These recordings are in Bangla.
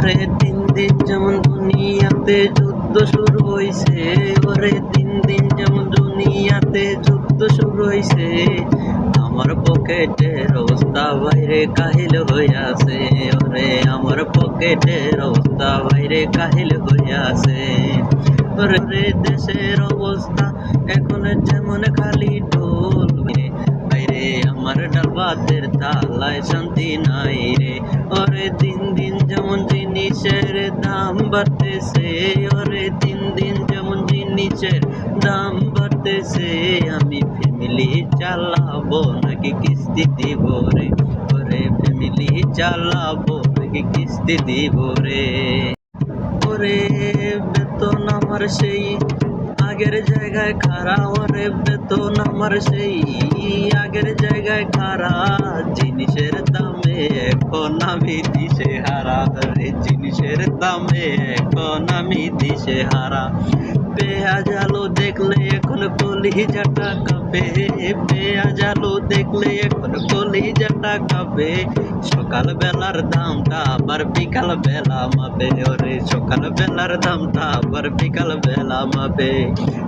ওরে দিন দিন যেমন দুনিয়াতে যুদ্ধ শুরু হইছে, ওরে দিন দিন যেমন দুনিয়াতে যুদ্ধ শুরু হইছে, আমার পকেটের অবস্থা বাইরে কাহিল হইয়াছে। ওরে আমার পকেটের অবস্থা বাইরে কাহিল হইয়াছে। ওরে দেশের অবস্থা এখন যেমন খালি ঢোল বাইরে, আমার ডাল ভাতের থালায় শান্তি নাই রে। ওরে দিন দিন যেমন জিনিসের দাম বাড়তেছে, ওরে দিন দিন যেমন জিনিসের দাম বাড়তেছে, আমি ফ্যামিলি চালাবো নাকি কিস্তি দিব রে। ওরে ফ্যামিলি চালাবো নাকি কিস্তি দিব রে। ওরে বেতন আমার সেই আগের জায়গায় খাড়া, ওরে বেতন আমার সেই আগের জায়গায় খাড়া, জিনিসের দামে এখন আমি দিশে হারা রে, জিনিসের দামে এখন আমি দিশে হারা। পেঁয়াজ আলু দেখলে এখন কলিজাটা কাঁপে, পেঁয়াজ আলু দেখলে এখন কলিজাটা কাঁপে, সকাল বেলার দামটা আবার বিকাল বেলা মাপে। ওরে সকাল বেলার দামটা আবার বিকাল বেলা মাপে।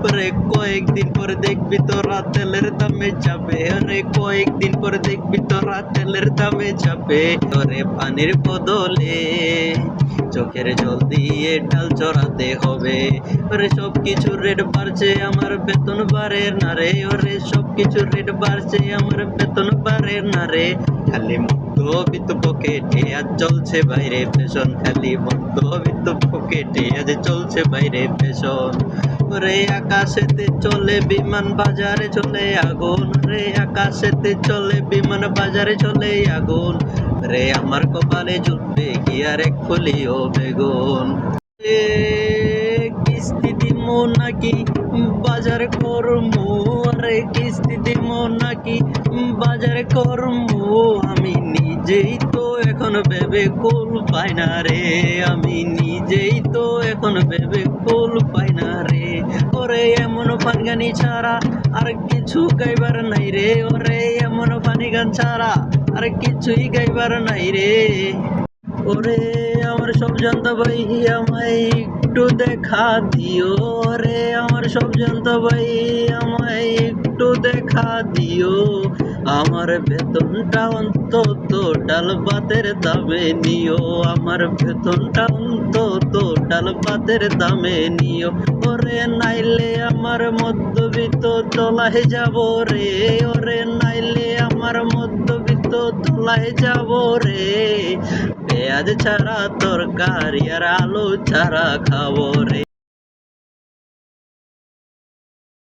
ওরে কয়েকদিন পরে দেখবি তোরা তেলের দামে চাপে, ওরে কয়েকদিন পরে দেখবি তোরা তেলের দামে চাপে। ওরে পানির বদলে চোখের জল দিয়ে ডাল চড়াতে হবে। ওরে সব কিছু রেট বাড়ছে, আমার বেতন বাড়ে না রে। ওরে সব কিছু রেট বাড়ছে, আমার বেতন বাড়ে না রে। খালি মধ্যবিত্ত পকেটে আজ চলছে বাইরে ফ্যাশন, খালি মধ্যবিত্ত পকেটে আজ চলছে বাইরে ফ্যাশন। ওরে আকাশেতে চলে বিমান, বাজারে চলে আগুন রে, আকাশেতে চলে বিমান, বাজারে চলে আগুন রে। আমার কপালে জুটবে কি আর এক ফলিও বেগুন। কিস্তি দিমু নাকি বাজার করমু, রে কিস্তি দিমু নাকি বাজার করমু, আমি নিজেই তো এখন ভেবে কুল পাই না রে, আমি নিজেই তো এখন ভেবে কুল পাই না রে। ওরে এমন ফান গানি ছাড়া আর কিছু গাইবার নাই রে, ওরে এমন ফানি গান ছাড়া আর কিছুই গাইবার নাই রে। ওরে আমার সব জানতা ভাই আমায় একটু দেখা দিও, রে আমার সব জানতা ভাই আমায় একটু দেখা দিও, আমার বেতনটা অন্তত ডাল ভাতের দামে নিও, আমার বেতনটা অন্তত ডাল ভাতের দামে নিও। ওরে নাইলে আমার মধ্যবিত্ত তলায় যাব রে, ওরে নাইলে আমার মধ্যবিত্ত তলায় যাব রে। পেঁয়াজ ছাড়া তরকারি আর আলু ছাড়া খাবো রে।